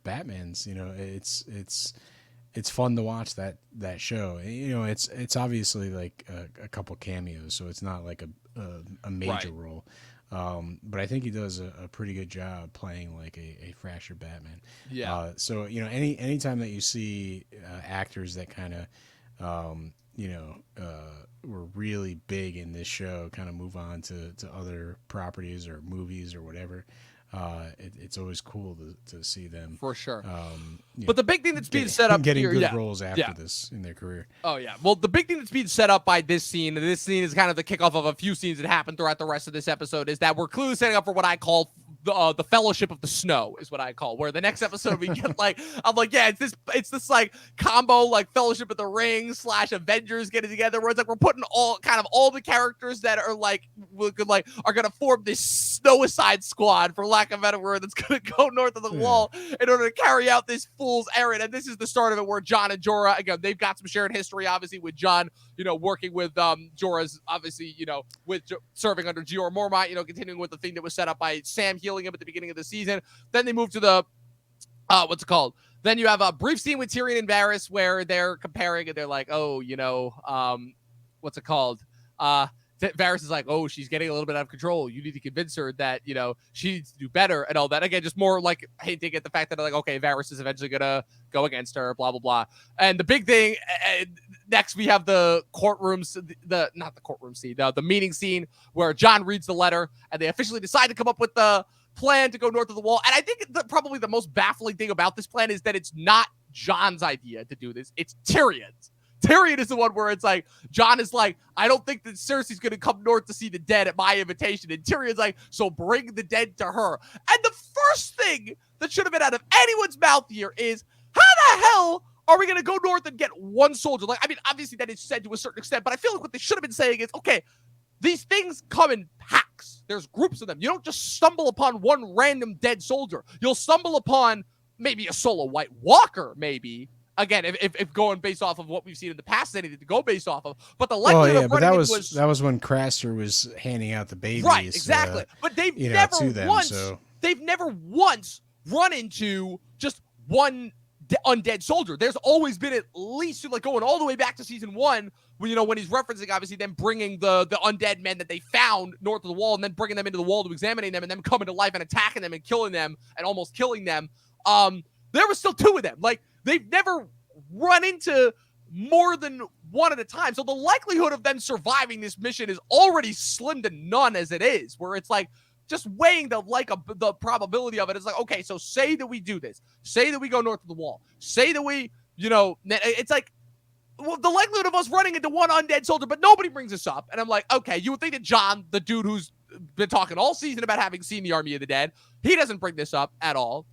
Batmans. It's fun to watch that show. It's obviously like a couple cameos, so it's not like a major role. But I think he does a pretty good job playing like a fresher Batman. Yeah. So anytime that you see actors that kind of were really big in this show kind of move on to other properties or movies or whatever, it's always cool to see them for sure. But the big thing that's being set up getting here, good roles after this in their career. Oh yeah. Well, the big thing that's being set up by this scene, and this scene is kind of the kickoff of a few scenes that happen throughout the rest of this episode, is that we're clearly setting up for what I call the Fellowship of the Snow, is what I call, where the next episode we get like, I'm like, yeah, it's this like combo like Fellowship of the Ring / Avengers getting together, where it's like we're putting all the characters that are like are gonna form this Snowicide squad, for lack of a better word, that's gonna go north of the wall in order to carry out this fool's errand. And this is the start of it, where Jon and Jorah, again, they've got some shared history, obviously, with Jon, working with Jorah's, obviously, with serving under Jorah Mormont, continuing with the thing that was set up by Sam healing him at the beginning of the season. Then they move to the what's it called? Then you have a brief scene with Tyrion and Varys where they're comparing and they're like, oh, what's it called? Varys is like, oh, she's getting a little bit out of control. You need to convince her that, she needs to do better and all that. Again, just more like hinting at the fact that, like, okay, Varys is eventually going to go against her, blah, blah, blah. And the big thing, next we have the courtrooms, not the courtroom scene, the meeting scene where Jon reads the letter and they officially decide to come up with the plan to go north of the wall. And I think probably the most baffling thing about this plan is that it's not Jon's idea to do this. It's Tyrion's. Tyrion is the one where it's like, Jon is like, I don't think that Cersei's going to come north to see the dead at my invitation. And Tyrion's like, so bring the dead to her. And the first thing that should have been out of anyone's mouth here is, how the hell are we going to go north and get one soldier? Like, I mean, obviously that is said to a certain extent, but I feel like what they should have been saying is, okay, these things come in packs. There's groups of them. You don't just stumble upon one random dead soldier. You'll stumble upon maybe a solo White Walker, maybe. Again, if going based off of what we've seen in the past, is anything to go based off of. But the likelihood of running that was when Craster was handing out the babies. Right, exactly. But they've never once run into just one undead soldier. There's always been at least, like, going all the way back to season 1, when he's referencing, obviously, them bringing the undead men that they found north of the wall and then bringing them into the wall to examining them and them coming to life and attacking them and killing them and almost killing them. There was still 2 of them. Like, they've never run into more than one at a time. So the likelihood of them surviving this mission is already slim to none as it is, where it's like, just weighing the probability of it is like, okay, so say that we do this. Say that we go north of the wall. Say that we, it's like, well, the likelihood of us running into one undead soldier, but nobody brings this up. And I'm like, okay, you would think that Jon, the dude who's been talking all season about having seen the Army of the Dead, he doesn't bring this up at all.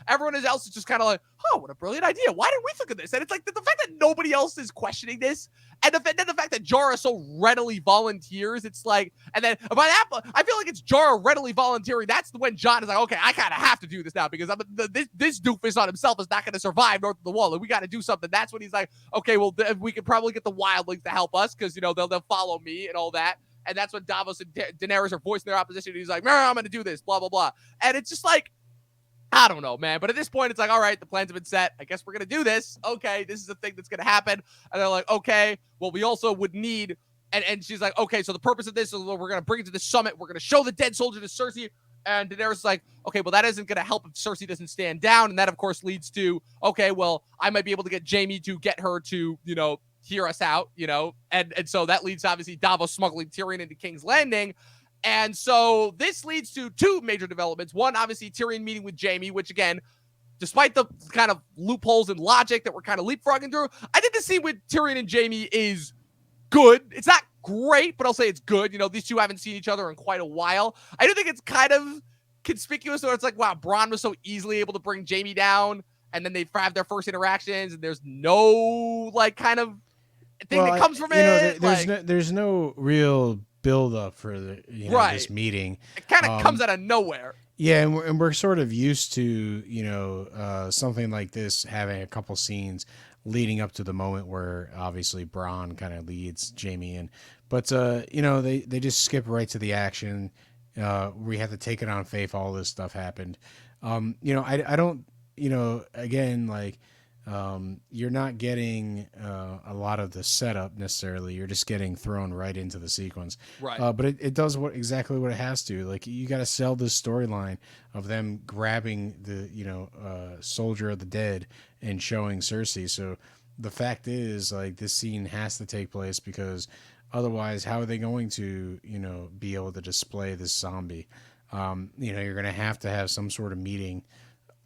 Everyone else is just kind of like, oh, what a brilliant idea. Why didn't we think of this? And it's like the fact that nobody else is questioning this, and the fact that Jorah so readily volunteers, it's like, and then by that, I feel like it's Jorah readily volunteering. That's when Jon is like, okay, I kind of have to do this now because this doofus on himself is not going to survive north of the wall, and we got to do something. That's when he's like, okay, well, we could probably get the wildlings to help us because they'll follow me and all that. And that's when Davos and Daenerys are voicing their opposition. And he's like, I'm going to do this, blah, blah, blah. And it's just like, I don't know, man. But at this point, it's like, all right, the plans have been set. I guess we're going to do this. Okay, this is a thing that's going to happen. And they're like, okay, well, we also would need, and she's like, okay, so the purpose of this is we're going to bring it to the summit. We're going to show the dead soldier to Cersei. And Daenerys is like, okay, well, that isn't going to help if Cersei doesn't stand down. And that, of course, leads to, okay, well, I might be able to get Jaime to get her to, hear us out, and so that leads, obviously, Davos smuggling Tyrion into King's Landing. And so this leads to two major developments. One, obviously, Tyrion meeting with Jaime, which again, despite the kind of loopholes in logic that we're kind of leapfrogging through, I think the scene with Tyrion and Jaime is good. It's not great, but I'll say it's good. You know, these two haven't seen each other in quite a while. I do think it's kind of conspicuous where it's like, wow, Bronn was so easily able to bring Jaime down, and then they have their first interactions, and there's no like kind of thing that comes from it. There's no real build up for the this meeting. It kind of comes out of nowhere. Yeah, and we're sort of used to something like this having a couple scenes leading up to the moment where obviously Bronn kind of leads Jaime in, but they just skip right to the action. We have to take it on faith. All this stuff happened. I don't. Again, like. You're not getting a lot of the setup necessarily. You're just getting thrown right into the sequence. Right. But it does exactly what it has to. Like, you got to sell this storyline of them grabbing the soldier of the dead and showing Cersei. So the fact is, like, this scene has to take place because otherwise, how are they going to be able to display this zombie? You're going to have some sort of meeting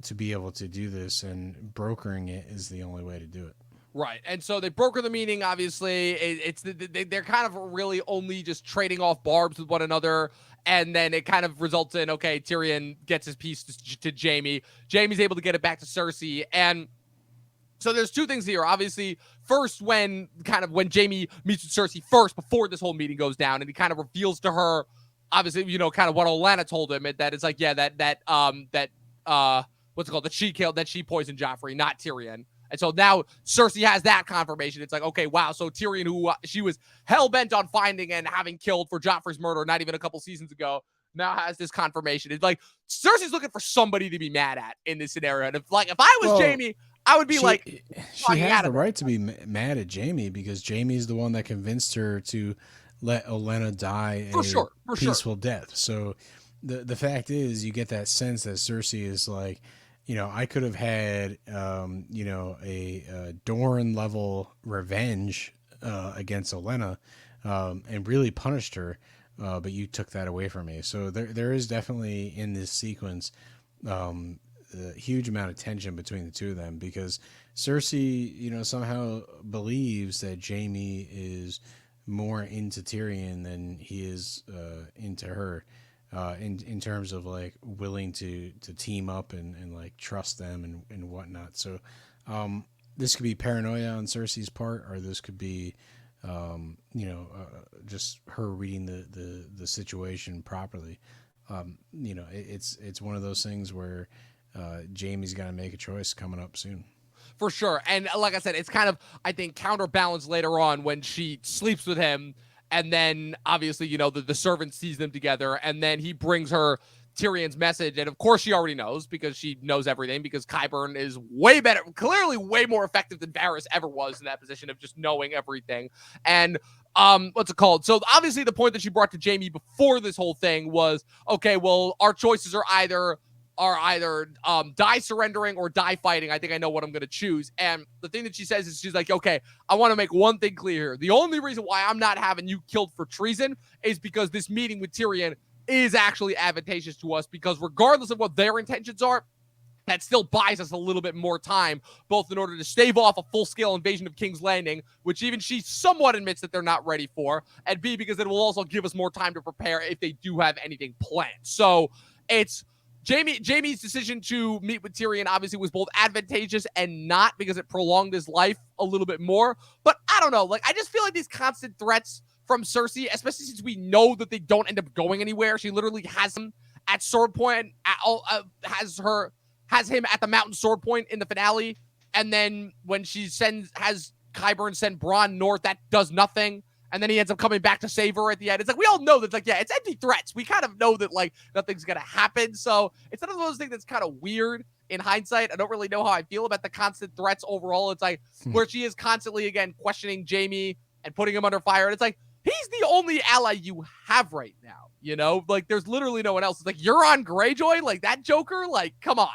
to be able to do this, and brokering it is the only way to do it. Right. And so they broker the meeting, obviously. They're kind of really only just trading off barbs with one another, and then it kind of results in, okay, Tyrion gets his piece to Jaime. Jaime's able to get it back to Cersei, and so there's two things here. Obviously, first, when Jaime meets with Cersei first, before this whole meeting goes down, and he kind of reveals to her, obviously, kind of what Olenna told him, that it's like, yeah, what's it called? That she poisoned Joffrey, not Tyrion. And so now Cersei has that confirmation. It's like, okay, wow. So Tyrion, who she was hell-bent on finding and having killed for Joffrey's murder not even a couple seasons ago, now has this confirmation. It's like Cersei's looking for somebody to be mad at in this scenario. And if I was Jaime, I would be she has the right to be mad at Jaime because Jaime's the one that convinced her to let Olenna die a peaceful death. So the fact is, you get that sense that Cersei is like, I could have had, a Doran level revenge against Olenna and really punished her, but you took that away from me. So there is definitely in this sequence a huge amount of tension between the two of them because Cersei, somehow believes that Jaime is more into Tyrion than he is into her. In terms of like willing to team up and like trust them and whatnot. So this could be paranoia on Cersei's part, or this could be just her reading the situation properly. It's one of those things where Jaime's got to make a choice coming up soon. For sure. And like I said, it's kind of, I think, counterbalanced later on when she sleeps with him. And then, obviously, the servant sees them together, and then he brings her Tyrion's message. And, of course, she already knows because she knows everything because Qyburn is way better, clearly way more effective than Varys ever was in that position of just knowing everything. And what's it called? So, obviously, the point that she brought to Jaime before this whole thing was, okay, well, our choices are either die surrendering or die fighting. I think I know what I'm going to choose. And the thing that she says is she's like, okay, I want to make one thing clear here. The only reason why I'm not having you killed for treason is because this meeting with Tyrion is actually advantageous to us because regardless of what their intentions are, that still buys us a little bit more time, both in order to stave off a full-scale invasion of King's Landing, which even she somewhat admits that they're not ready for, and B, because it will also give us more time to prepare if they do have anything planned. So it's Jaime's decision to meet with Tyrion obviously was both advantageous and not because it prolonged his life a little bit more. But I don't know. Like, I just feel like these constant threats from Cersei, especially since we know that they don't end up going anywhere. She literally has him at sword point, has him at the mountain sword point in the finale. And then when she has Qyburn send Bronn north, that does nothing. And then he ends up coming back to save her at the end. It's like, we all know that, like, yeah, it's empty threats. We kind of know that, like, nothing's going to happen. So it's one of those things that's kind of weird in hindsight. I don't really know how I feel about the constant threats overall. It's like where she is constantly, again, questioning Jaime and putting him under fire. And it's like, he's the only ally you have right now, Like, there's literally no one else. It's like, you're on Greyjoy? Like, that Joker? Like, come on.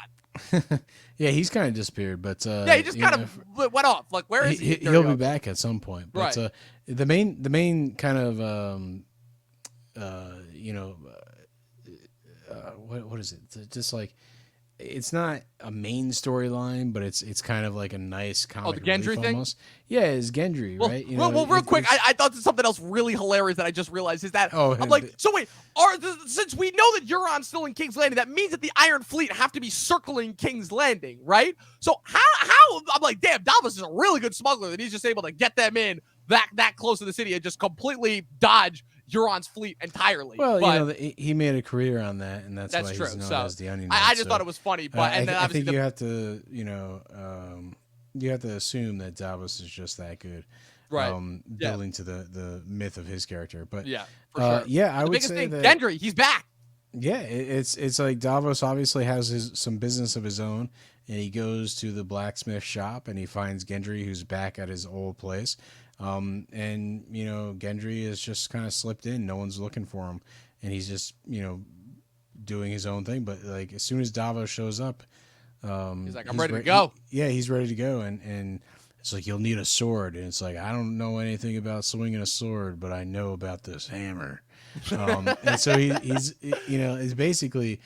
Yeah, he's kind of disappeared, but he just kind of went off. Like, where is he? He'll be back at some point. But right. The main kind of you know, what is it? Just like it's not a main storyline, but it's kind of like a nice Oh, the comic relief Gendry thing? almost. Yeah, it's Gendry, Well, right? You well, know, well real quick, it's I thought something else really hilarious that I just realized is that oh, I'm like, so wait, since we know that Euron's still in King's Landing, that means that the Iron Fleet have to be circling King's Landing, right? So how I'm like, damn, Davos is a really good smuggler that he's just able to get them in that close to the city and just completely dodge Euron's fleet entirely. well, you But know, he made a career on that, and that's that's why true. he's known So as the Onion I Knight. just So thought it was funny. But and then I think obviously you have to, you know, you have to assume that Davos is just that good. right, yeah, Building to the myth of his character. But yeah, for sure. yeah, I The would biggest say thing, that Gendry, he's back. yeah, it's like Davos obviously has some business of his own, and he goes to the blacksmith shop and he finds Gendry, who's back at his old place. And you know, Gendry is just kind of slipped in. No one's looking for him, and he's just, you know, doing his own thing. But like as soon as Davos shows up, He's like, I'm ready to go. yeah, he's ready to go, and it's like you'll need a sword, and it's like I don't know anything about swinging a sword, but I know about this hammer. And so he's you know, it's basically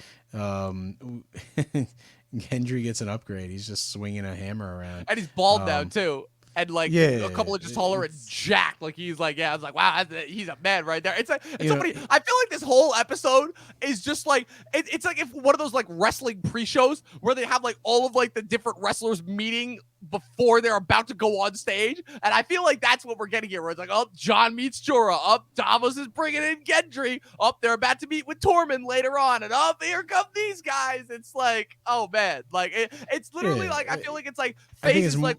Gendry gets an upgrade. He's just swinging a hammer around, And he's bald now um, too. And like yeah, a couple inches taller and jacked. Like he's like, yeah, I was like, wow, he's a man right there. It's like it's You so know, funny. I feel like this whole episode is just like it's like if one of those like wrestling pre-shows where they have like all of like the different wrestlers meeting before they're about to go on stage. And I feel like that's what we're getting here. Where it's like, oh, Jon meets Jorah. Up, Davos is bringing in Gendry. Up, they're about to meet with Tormund later on. And up, here come these guys. It's like, oh man, like it's literally yeah, like I feel like it's like I think phases like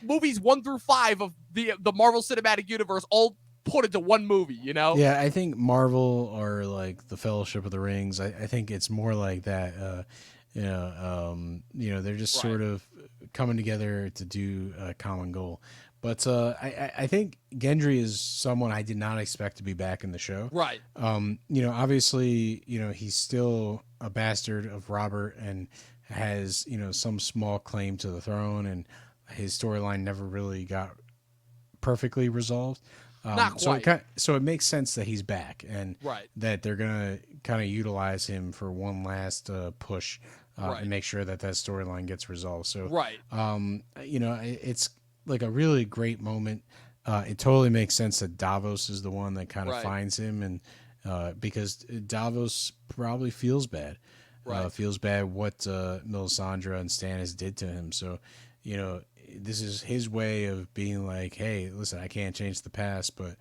movies 1 through 5 of the Marvel Cinematic Universe all put into one movie, you know? yeah, I think Marvel or like the Fellowship of the Rings. I think it's more like that. You know, they're just Right. sort of coming together to do a common goal. But I think Gendry is someone I did not expect to be back in the show. Right. You know, obviously, you know, he's still a bastard of Robert and has, you know, some small claim to the throne, and his storyline never really got perfectly resolved. Not quite. So it makes sense that he's back, and Right. that they're gonna kind of utilize him for one last push, Right. and make sure that storyline gets resolved. So, Right. you know, it's like a really great moment. It totally makes sense that Davos is the one that kind of Right. finds him, and because Davos probably feels bad, Right. feels bad what Melisandre and Stannis did to him. So, you know, this is his way of being like, hey, listen, I can't change the past, but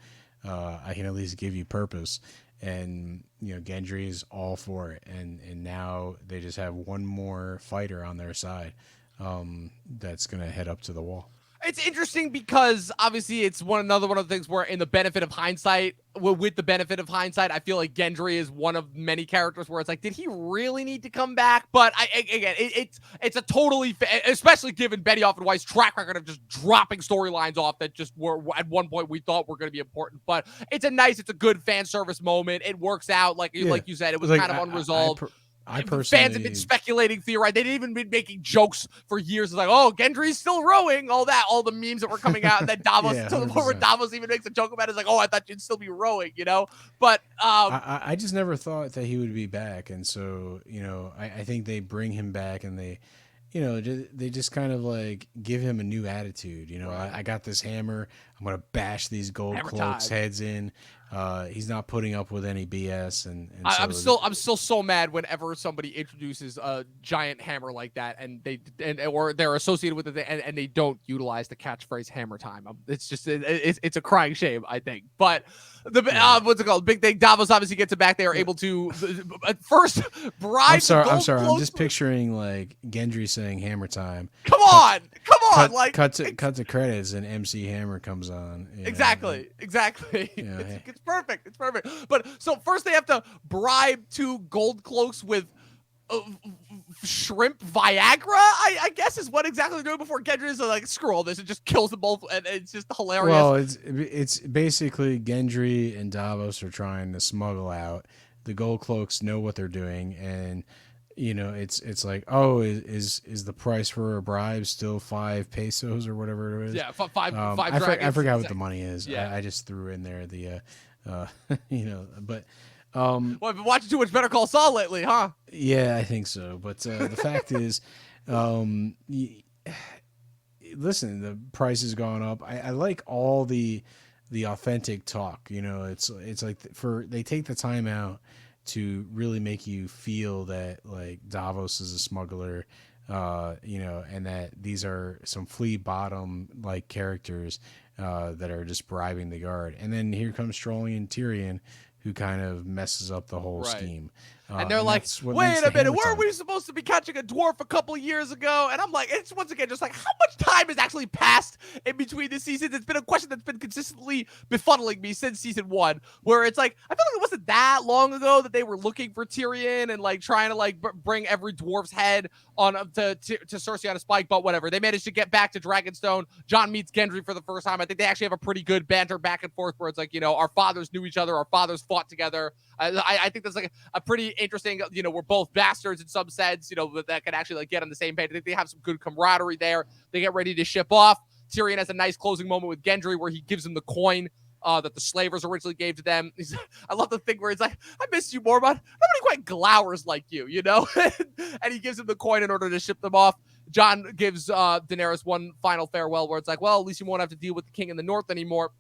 I can at least give you purpose. And you know, Gendry is all for it, and now they just have one more fighter on their side, that's gonna head up to the wall. It's interesting because obviously it's another one of the things where in the benefit of hindsight, with the benefit of hindsight, I feel like Gendry is one of many characters where it's like, did he really need to come back? But again, it's a totally, especially given Benioff and Weiss' track record of just dropping storylines off that just were at one point we thought were going to be important. But it's a good fan service moment. It works out like you said, it was Like, kind of unresolved. I personally, Fans have been speculating, theorizing. They didn't even been making jokes for years. It's like, oh, Gendry's still rowing. All the memes that were coming out, and then Davos, Yeah, to the point where 100%. Davos even makes a joke about it. It's like, oh, I thought you'd still be rowing, you know? But I just never thought that he would be back, and so you know, I think they bring him back, and they, you know, they just kind of like give him a new attitude. You know, Right. I got this hammer. I'm gonna bash these gold Hammer cloaks time. heads in. He's not putting up with any BS, and I'm so I'm still so mad whenever somebody introduces a giant hammer like that, and or they're associated with it, and they don't utilize the catchphrase "hammer time." It's just it's a crying shame, I think. But what's it called? Big thing. Davos obviously gets it back. They are able to at first bribe. I'm sorry. the I'm sorry. I'm gold just picturing like Gendry saying "hammer time." Come on, like cut to credits, and MC Hammer comes on. You know, exactly. Yeah, It's perfect. It's perfect. But so first they have to bribe 2 gold cloaks with shrimp Viagra, I guess is what exactly they're doing before Gendry is like, screw all this, and just kills them both, and it's just hilarious. Well, it's basically Gendry and Davos are trying to smuggle out. The Gold Cloaks know what they're doing, and you know, it's like, oh, is the price for a bribe still 5 pesos or whatever it is? Yeah, five I dragons. forgot what the money is. Yeah. I just threw in there the But Well, I've been watching too much Better Call Saul lately, huh? yeah, I think so. But the fact is, um, y- listen, the price has gone up. I like all the authentic talk. It's like for they take the time out to really make you feel that like Davos is a smuggler, and that these are some flea bottom like characters that are just bribing the guard. And then here comes strolling in Tyrion, who kind of messes up the whole Right. scheme. And they're And like, that's what makes wait the a minute, hammer weren't time. we supposed to be catching a dwarf a couple years ago? And I'm like, it's once again just like, how much time has actually passed in between the seasons? It's been a question that's been consistently befuddling me since season one, where it's like, I feel like it wasn't that long ago that they were looking for Tyrion and like trying to like bring every dwarf's head on to Cersei on a spike, but whatever. They managed to get back to Dragonstone. Jon meets Gendry for the first time. I think they actually have a pretty good banter back and forth where it's like, our fathers knew each other, our fathers fought together. I think that's like a pretty interesting, we're both bastards in some sense, that can actually like get on the same page. I think they have some good camaraderie there. They get ready to ship off. Tyrion has a nice closing moment with Gendry where he gives him the coin that the slavers originally gave to them. I love the thing where it's like, I miss you more, but nobody quite glowers like you, and he gives him the coin in order to ship them off. Jon gives Daenerys one final farewell where it's like, well, at least you won't have to deal with the king in the north anymore.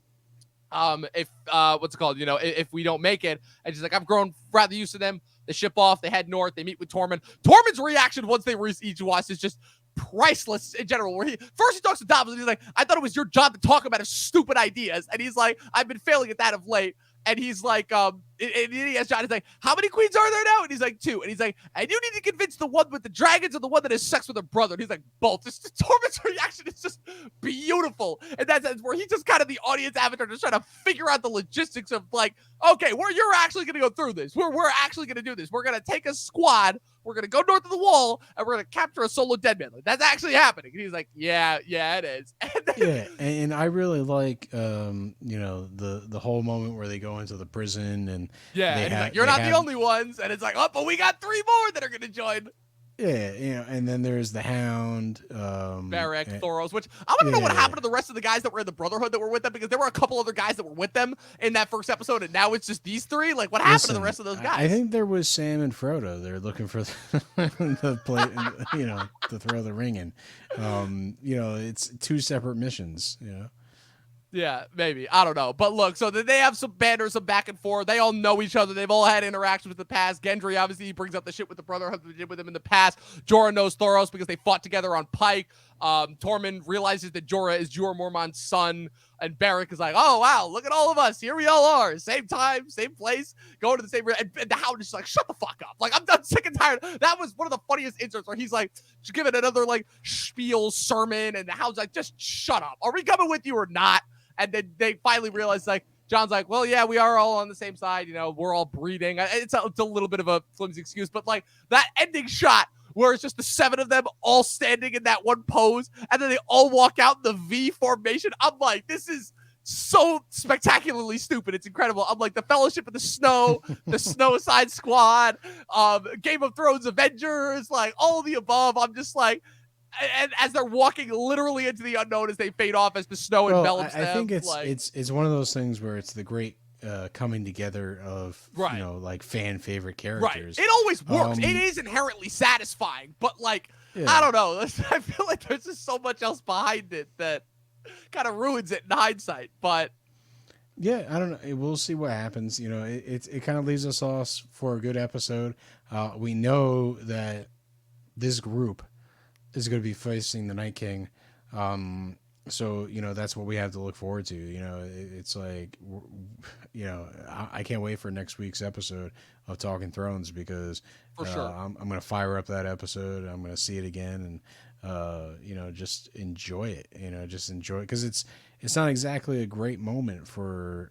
If what's it called, if we don't make it. And she's like, I've grown rather used to them. They ship off, they head north, they meet with Tormund. Tormund's reaction once they reach Eastwatch is just priceless in general. Where he talks to Davos and he's like, I thought it was your job to talk about his stupid ideas. And he's like, I've been failing at that of late. And he's like, and he asks Jon, he's like, how many queens are there now? And he's like, 2. And he's like, and you need to convince the one with the dragons or the one that has sex with her brother. And he's like, both. Tormund's reaction is just beautiful. And that's where he's just kind of the audience avatar, just trying to figure out the logistics of like, okay, you're actually going to go through this. We're actually going to do this. We're going to take a squad. We're going to go north of the wall and we're going to capture a solo dead man. Like, that's actually happening. And he's like, yeah, it is. Yeah, and I really like the whole moment where they go into the prison and yeah, and he's like, you're not the only ones, and it's like, oh, but we got 3 more that are gonna join. Yeah, and then there's the Hound, Beric, Thoros, which I want to know what happened to the rest of the guys that were in the Brotherhood that were with them, because there were a couple other guys that were with them in that first episode, and now it's just these 3. Like, what happened to the rest of those guys? I think there was Sam and Frodo. They're looking for the plate, to throw the ring in. It's 2 separate missions. Yeah, maybe. I don't know. But look, so they have some banter, some back and forth. They all know each other. They've all had interactions with the past. Gendry, obviously, he brings up the shit with the Brotherhood that they did with him in the past. Jorah knows Thoros because they fought together on Pike. Tormund realizes that Jorah is Jorah Mormont's son. And Beric is like, oh, wow, look at all of us. Here we all are. Same time, same place, going to the same... And the Hound is just like, shut the fuck up. Like, I'm done, sick and tired. That was one of the funniest inserts where he's like, just giving another, like, spiel sermon. And the Hound's like, just shut up. Are we coming with you or not? And then they finally realize, like, Jon's like, well, yeah, we are all on the same side. We're all breeding. It's a little bit of a flimsy excuse, but like that ending shot where it's just the 7 of them all standing in that one pose, and then they all walk out in the V formation. I'm like, this is so spectacularly stupid. It's incredible. I'm like, the Fellowship of the Snow, the Snow Side Squad, Game of Thrones Avengers, like all of the above. I'm just like, and as they're walking literally into the unknown as they fade off as the snow envelops them. I think it's one of those things where it's the great coming together of like fan favorite characters. Right. It always works. It is inherently satisfying, but like I don't know. I feel like there's just so much else behind it that kind of ruins it in hindsight. But yeah, I don't know. We'll see what happens. It kind of leaves us off for a good episode. We know that this group is going to be facing the Night King. So, that's what we have to look forward to. It's like, I can't wait for next week's episode of Talking Thrones because for sure. I'm going to fire up that episode. I'm going to see it again and, just enjoy it, just enjoy it. Cause it's not exactly a great moment for,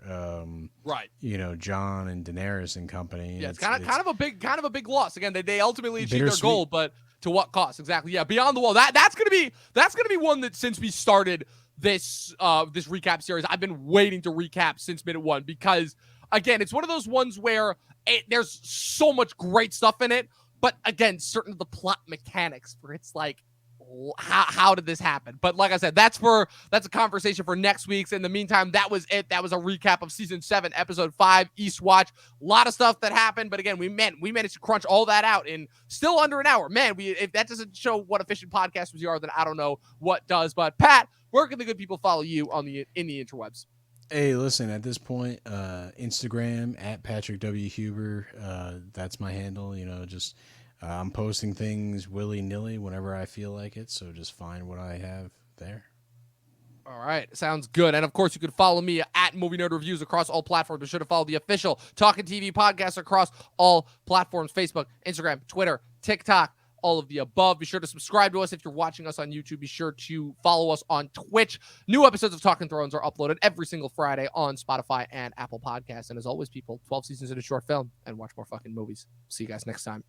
right. Jon and Daenerys and company. Yeah. It's kind of a big loss. Again, they ultimately achieved their goal, but to what cost? Exactly. Yeah. Beyond the Wall. That's gonna be one that since we started this recap series, I've been waiting to recap since minute 1 because again, it's one of those ones where there's so much great stuff in it, but again, certain of the plot mechanics where it's like, how did this happen? But like I said, that's a conversation for next week's. In the meantime, that was it. That was a recap of season 7, episode 5, Eastwatch. A lot of stuff that happened, but again, we managed to crunch all that out in still under an hour. Man, if that doesn't show what efficient podcasters you are, then I don't know what does. But Pat, where can the good people follow you in the interwebs? Hey, listen, at this point, Instagram at Patrick W. Huber. That's my handle. Just I'm posting things willy-nilly whenever I feel like it. So just find what I have there. All right, sounds good. And of course, you can follow me at Movie Nerd Reviews across all platforms. Be sure to follow the official Talkin TV podcast across all platforms: Facebook, Instagram, Twitter, TikTok, all of the above. Be sure to subscribe to us if you're watching us on YouTube. Be sure to follow us on Twitch. New episodes of Talkin' Thrones are uploaded every single Friday on Spotify and Apple Podcasts. And as always, people, 12 seasons in a short film, and watch more fucking movies. See you guys next time.